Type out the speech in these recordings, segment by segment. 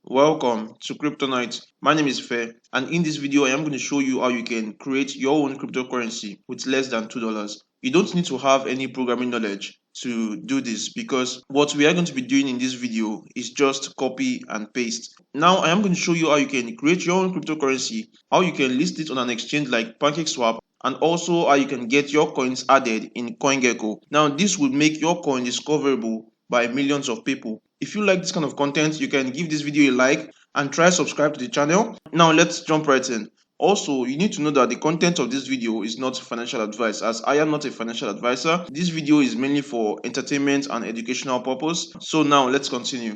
Welcome to Crypto Night. My name is Fair, and in this video, I am going to show you how you can create your own cryptocurrency with less than $2. You don't need to have any programming knowledge to do this because what we are going to be doing in this video is just copy and paste. Now, I am going to show you how you can create your own cryptocurrency, how you can list it on an exchange like PancakeSwap, and also how you can get your coins added in Coingecko. Now, this will make your coin discoverable by millions of people. If you like this kind of content, you can give this video a like and try subscribe to the channel. Now let's jump right in. Also, you need to know that the content of this video is not financial advice, as I am not a financial advisor. This video is mainly for entertainment and educational purpose. So now let's continue.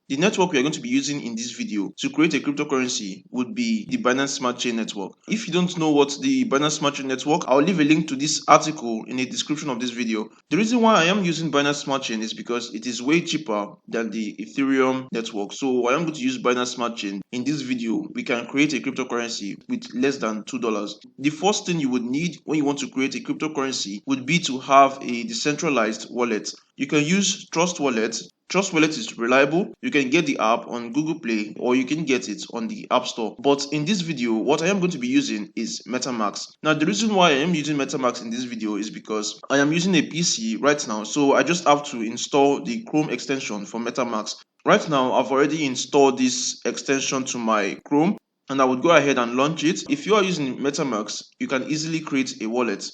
The network we are going to be using in this video to create a cryptocurrency would be the Binance Smart Chain network. If you don't know what the Binance Smart Chain network, I'll leave a link to this article in the description of this video. The reason why I am using Binance Smart Chain is because it is way cheaper than the Ethereum network. So I am going to use Binance Smart Chain. In this video, we can create a cryptocurrency with less than $2. The first thing you would need when you want to create a cryptocurrency would be to have a decentralized wallet. You can use Trust Wallet. Trust Wallet is reliable. You can get the app on Google Play or you can get it on the App Store. But in this video, what I am going to be using is Metamask. Now, the reason why I am using Metamask in this video is because I am using a PC right now. So I just have to install the Chrome extension for Metamask. Right now, I've already installed this extension to my Chrome and I would go ahead and launch it. If you are using Metamask, you can easily create a wallet.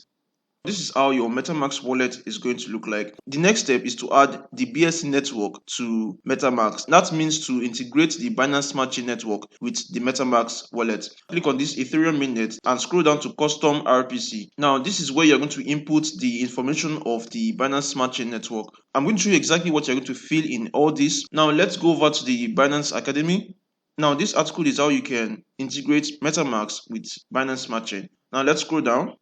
This is how your MetaMask wallet is going to look like. The next step is to add the BSC network to MetaMask. That means to integrate the Binance Smart Chain network with the MetaMask wallet. Click on this Ethereum mainnet and scroll down to custom RPC. Now, this is where you're going to input the information of the Binance Smart Chain network. I'm going to show you exactly what you're going to fill in all this. Now, let's go over to the Binance Academy. Now, this article is how you can integrate MetaMask with Binance Smart Chain. Now, let's scroll down.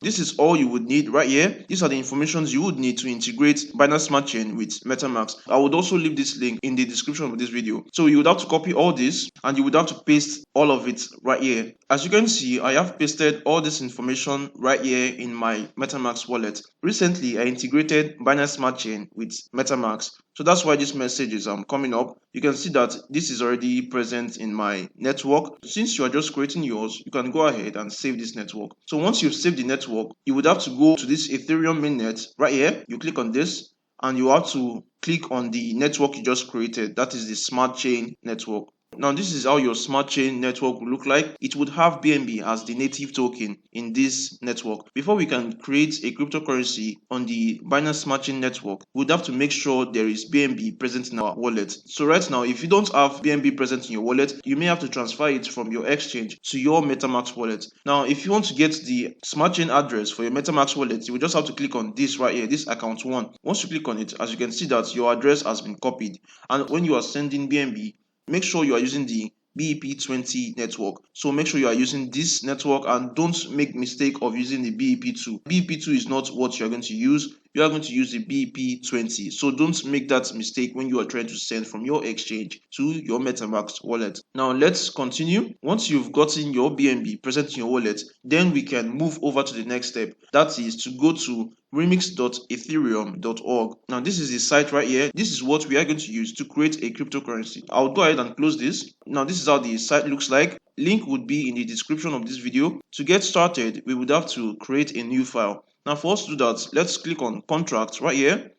This is all you would need right here. These are the informations you would need to integrate Binance Smart Chain with MetaMask. I would also leave this link in the description of this video. So you would have to copy all this and you would have to paste all of it right here. As you can see, I have pasted all this information right here in my MetaMask wallet. Recently, I integrated Binance Smart Chain with MetaMask. So that's why this message is coming up. You can see that this is already present in my network. Since you are just creating yours, you can go ahead and save this network. So once you've saved the network, you would have to go to this Ethereum mainnet right here. You click on this and you have to click on the network you just created. That is the Smart Chain network. Now, this is how your Smart Chain network will look like. It would have BNB as the native token in this network. Before we can create a cryptocurrency on the Binance Smart Chain network, we would have to make sure there is BNB present in our wallet. So right now, if you don't have BNB present in your wallet, you may have to transfer it from your exchange to your MetaMask wallet. Now, if you want to get the Smart Chain address for your MetaMask wallet, you will just have to click on this right here, this account 1. Once you click on it, as you can see that your address has been copied. And when you are sending BNB, make sure you are using the BEP20 network. So make sure you are using this network and don't make mistake of using the BEP2. BEP2 is not what you are going to use. You are going to use the BEP20. So don't make that mistake when you are trying to send from your exchange to your MetaMask wallet. Now let's continue. Once you've gotten your BNB present in your wallet, then we can move over to the next step. That is to go to remix.ethereum.org. Now this is the site right here. This is what we are going to use to create a cryptocurrency. I'll go ahead and close this. Now this is how the site looks like. Link would be in the description of this video. To get started, we would have to create a new file. Now for us to do that, let's click on contract right here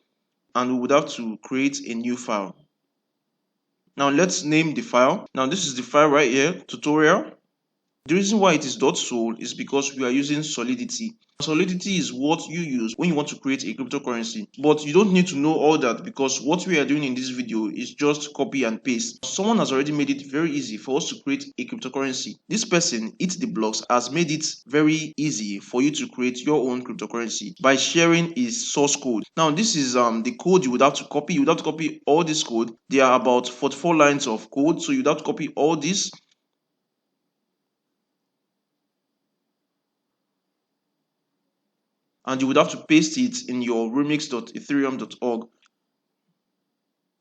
and we would have to create a new file. Now let's name the file. Now this is the file right here, tutorial. The reason why it is .sol is because we are using Solidity. Solidity is what you use when you want to create a cryptocurrency. But you don't need to know all that because what we are doing in this video is just copy and paste. Someone has already made it very easy for us to create a cryptocurrency. This person, Eat the Blocks, has made it very easy for you to create your own cryptocurrency by sharing his source code. Now this is the code you would have to copy. You would have to copy all this code. There are about 44 lines of code, so you'd have to copy all this. And you would have to paste it in your remix.ethereum.org.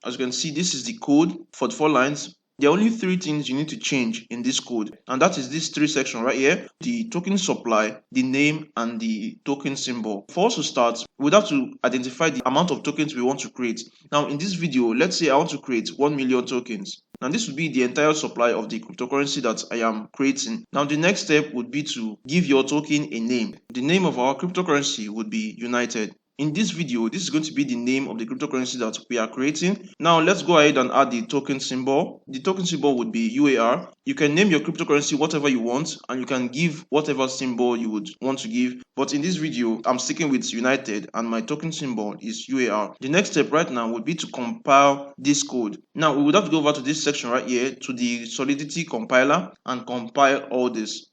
As you can see, this is the code, 44 lines. There are only 3 things you need to change in this code, and that is this 3 section right here: the token supply, the name, and the token symbol. For us to start, we would have to identify the amount of tokens we want to create. Now in this video, let's say I want to create 1 million tokens. Now this would be the entire supply of the cryptocurrency that I am creating. Now the next step would be to give your token a name. The name of our cryptocurrency would be United. In this video, this is going to be the name of the cryptocurrency that we are creating. Now let's go ahead and add the token symbol. The token symbol would be UAR. You can name your cryptocurrency whatever you want, and you can give whatever symbol you would want to give. But in this video, I'm sticking with United, and my token symbol is UAR. The next step right now would be to compile this code. Now we would have to go over to this section right here, to the Solidity compiler, and compile all this.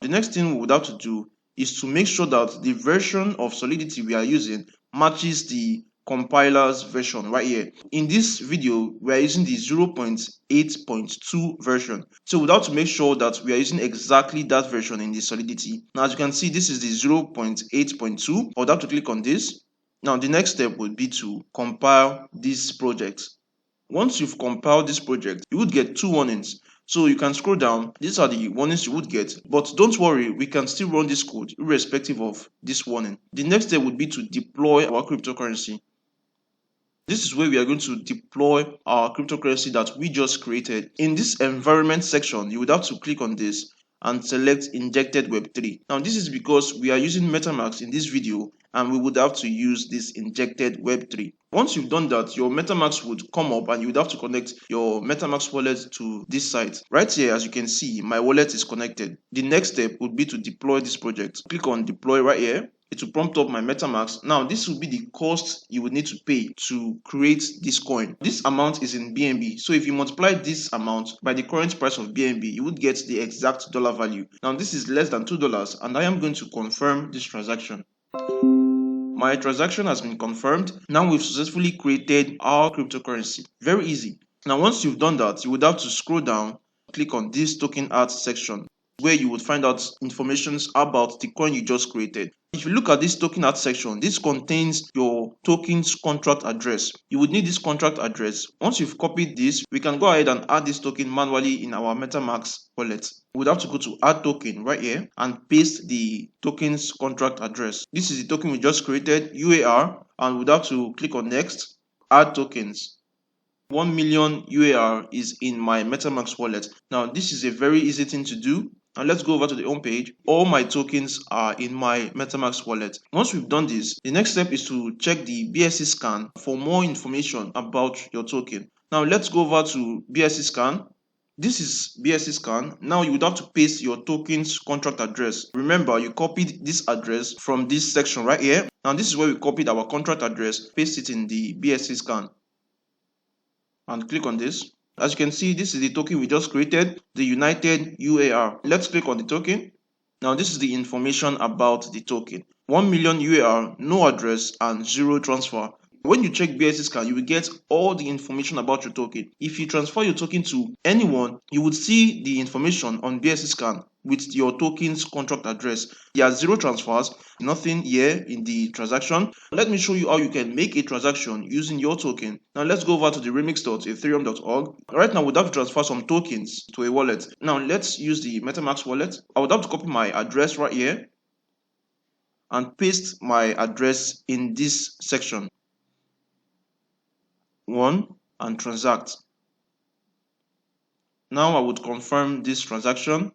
The next thing we would have to do is to make sure that the version of Solidity we are using matches the compiler's version right here. In this video, we are using the 0.8.2 version. So we have to make sure that we are using exactly that version in the Solidity. Now, as you can see, this is the 0.8.2. I would have to click on this. Now, the next step would be to compile this project. Once you've compiled this project, you would get two warnings. So you can scroll down. These are the warnings you would get, but don't worry, we can still run this code irrespective of this warning. The next step would be to deploy our cryptocurrency. This is where we are going to deploy our cryptocurrency that we just created. In this environment section, you would have to click on this and select injected Web3. Now this is because we are using MetaMask in this video, and we would have to use this injected Web3. Once you've done that, your MetaMask would come up and you would have to connect your MetaMask wallet to this site. Right here, as you can see, my wallet is connected. The next step would be to deploy this project. Click on deploy right here. It will prompt up my MetaMask. Now, this will be the cost you would need to pay to create this coin. This amount is in BNB. So if you multiply this amount by the current price of BNB, you would get the exact dollar value. Now, this is less than $2, and I am going to confirm this transaction. My transaction has been confirmed. Now we've successfully created our cryptocurrency. Very easy. Now, once you've done that, you would have to scroll down, click on this token art section, where you would find out information about the coin you just created. If you look at this token art section, this contains your token's contract address. You would need this contract address. Once you've copied this, we can go ahead and add this token manually in our MetaMask wallet. We would have to go to add token right here and paste the token's contract address. This is the token we just created, UAR, and we would have to click on next, add tokens. 1 million UAR is in my MetaMask wallet. Now, this is a very easy thing to do. And let's go over to the home page. All my tokens are in my MetaMask wallet. Once we've done this, the next step is to check the BSC scan for more information about your token. Now, let's go over to BSC scan. This is BSC scan. Now you would have to paste your token's contract address. Remember, you copied this address from this section right here. Now, this is where we copied our contract address. Paste it in the BSC scan. And click on this. As you can see, this is the token we just created, the United UAR. Let's click on the token. Now, this is the information about the token. 1 million UAR, no address, and 0 transfer. When you check BSC scan, you will get all the information about your token. If you transfer your token to anyone, you would see the information on BSC scan with your token's contract address. There are 0 transfers, nothing here in the transaction. Let me show you how you can make a transaction using your token. Now let's go over to the remix.ethereum.org. Right now, we'd have to transfer some tokens to a wallet. Now let's use the MetaMask wallet. I would have to copy my address right here and paste my address in this section. 1 and transact. Now I would confirm this transaction.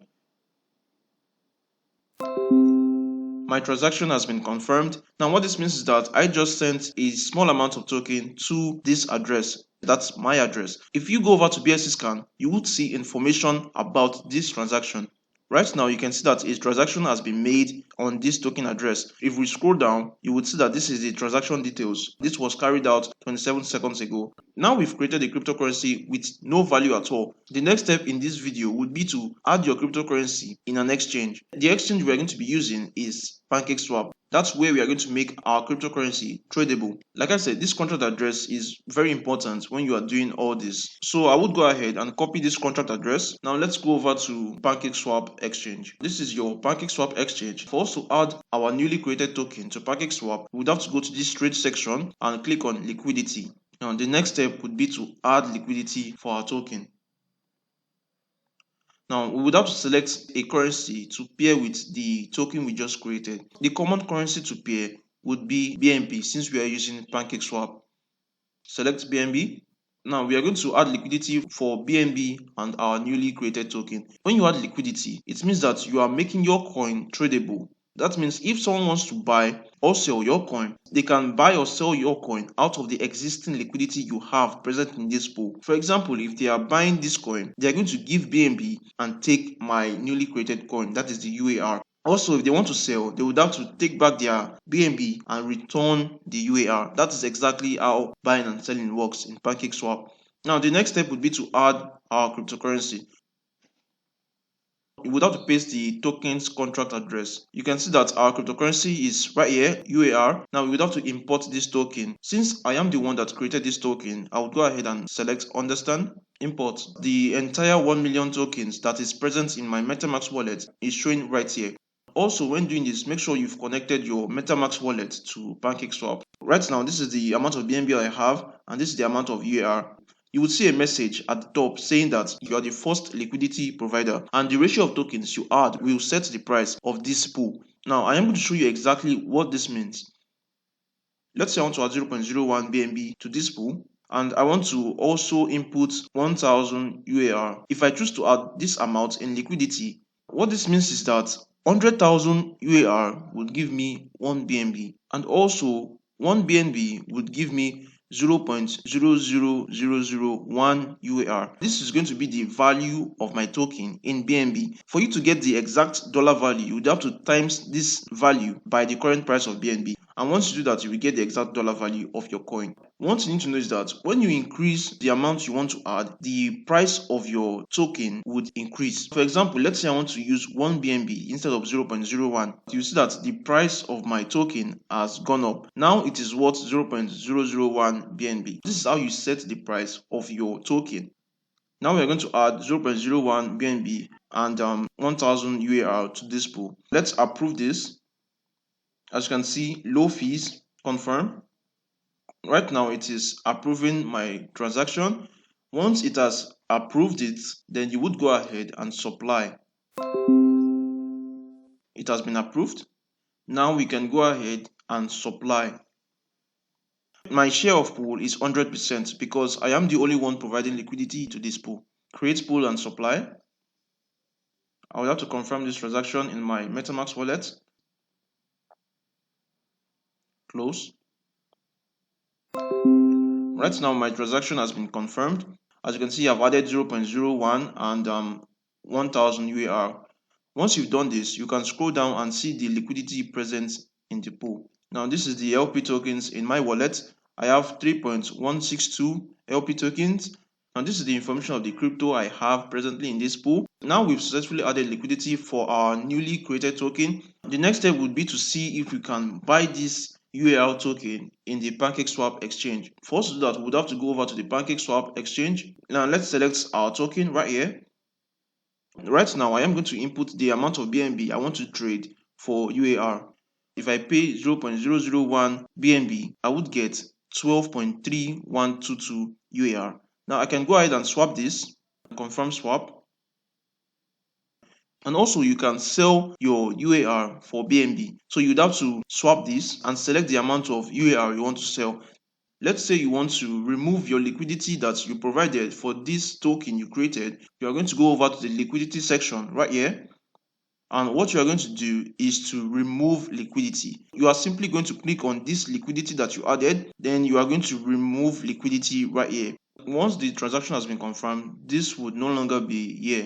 My transaction has been confirmed. Now what this means is that I just sent a small amount of token to this address. That's my address. If you go over to BSC scan, you would see information about this transaction. Right now, you can see that a transaction has been made on this token address. If we scroll down, you would see that this is the transaction details. This was carried out 27 seconds ago. Now we've created a cryptocurrency with no value at all. The next step in this video would be to add your cryptocurrency in an exchange. The exchange we are going to be using is PancakeSwap. That's where we are going to make our cryptocurrency tradable. Like I said, this contract address is very important when you are doing all this. So I would go ahead and copy this contract address. Now let's go over to PancakeSwap exchange. This is your PancakeSwap exchange. For us to add our newly created token to PancakeSwap, we would have to go to this trade section and click on liquidity. Now the next step would be to add liquidity for our token. Now, we would have to select a currency to pair with the token we just created. The common currency to pair would be BNB since we are using PancakeSwap. Select BNB. Now we are going to add liquidity for BNB and our newly created token. When you add liquidity, it means that you are making your coin tradable. That means if someone wants to buy or sell your coin, they can buy or sell your coin out of the existing liquidity you have present in this pool. For example, if they are buying this coin, they are going to give BNB and take my newly created coin, that is the UAR. Also, if they want to sell, they would have to take back their BNB and return the UAR. That is exactly how buying and selling works in PancakeSwap. Now, the next step would be to add our cryptocurrency. You would have to paste the token's contract address. You can see that our cryptocurrency is right here, UAR. Now we would have to import this token. Since I am the one that created this token, I would go ahead and select understand, import. The entire 1 million tokens that is present in my MetaMask wallet is showing right here. Also, when doing this, make sure you've connected your MetaMask wallet to PancakeSwap. Right now, this is the amount of BNB I have, and this is the amount of UAR. You would see a message at the top saying that you are the first liquidity provider, and the ratio of tokens you add will set the price of this pool. Now, I am going to show you exactly what this means. Let's say I want to add 0.01 BNB to this pool, and I want to also input 1000 UAR. If I choose to add this amount in liquidity, what this means is that 100,000 UAR would give me 1 BNB, and also 1 BNB would give me 0.00001 UAR. This is going to be the value of my token in BNB. For you to get the exact dollar value, you would have to times this value by the current price of BNB. And once you do that, you will get the exact dollar value of your coin. What you need to know is that when you increase the amount you want to add, the price of your token would increase. For example, let's say I want to use 1 BNB instead of 0.01. You see that the price of my token has gone up. Now it is worth 0.001 BNB. This is how you set the price of your token. Now we are going to add 0.01 BNB and 1000 UAR to this pool. Let's approve this. As you can see, low fees, confirm. Right now it is approving my transaction. Once it has approved it, then you would go ahead and supply. It has been approved. Now we can go ahead and supply. My share of pool is 100% because I am the only one providing liquidity to this pool. Create pool and supply. I will have to confirm this transaction in my MetaMask wallet. Close. Right now my transaction has been confirmed. As you can see, I've added 0.01 and 1000 UAR. Once you've done this, you can scroll down and see the liquidity present in the pool. Now this is the LP tokens in my wallet. I have 3.162 LP tokens. And this is the information of the crypto I have presently in this pool. Now we've successfully added liquidity for our newly created token. The next step would be to see if we can buy this UAL token in the PancakeSwap exchange. For us to do that, we would have to go over to the PancakeSwap exchange. Now let's select our token right here. Right now, I am going to input the amount of BNB I want to trade for UAR. If I pay 0.001 BNB, I would get 12.3122 UAR. Now I can go ahead and swap this, confirm swap. And also you can sell your UAR for BNB. So you'd have to swap this and select the amount of UAR you want to sell. Let's say you want to remove your liquidity that you provided for this token you created. You are going to go over to the liquidity section right here. And what you are going to do is to remove liquidity. You are simply going to click on this liquidity that you added. Then you are going to remove liquidity right here. Once the transaction has been confirmed, this would no longer be here.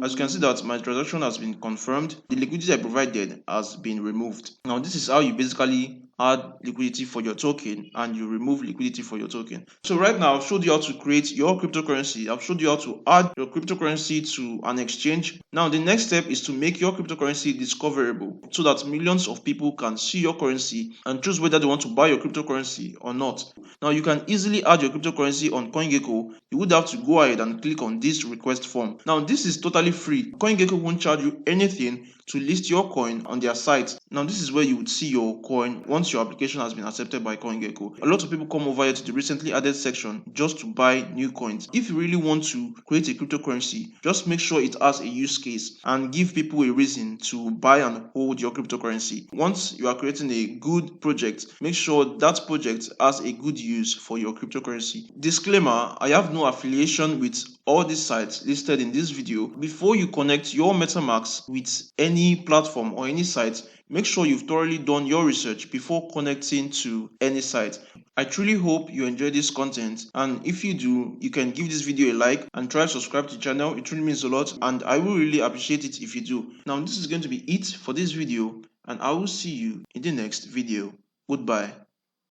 As you can see that my transaction has been confirmed, the liquidity I provided has been removed. Now this is how you basically add liquidity for your token and you remove liquidity for your token. So right now I've showed you how to create your cryptocurrency. I've showed you how to add your cryptocurrency to an exchange. Now the next step is to make your cryptocurrency discoverable so that millions of people can see your currency and choose whether they want to buy your cryptocurrency or not. Now you can easily add your cryptocurrency on Coingecko. You would have to go ahead and click on this request form. Now this is totally free. Coingecko won't charge you anything to list your coin on their site. Now this is where you would see your coin once your application has been accepted by Coingecko. A lot of people come over here to the recently added section just to buy new coins. If you really want to create a cryptocurrency, just make sure it has a use case and give people a reason to buy and hold your cryptocurrency. Once you are creating a good project, make sure that project has a good use for your cryptocurrency. Disclaimer, I have no affiliation with all these sites listed in this video. Before you connect your MetaMask with any platform or any site, make sure you've thoroughly done your research before connecting to any site. I truly hope you enjoy this content, and if you do, you can give this video a like and try to subscribe to the channel. It really means a lot and I will really appreciate it if you do. Now this is going to be it for this video, and I will see you in the next video. Goodbye.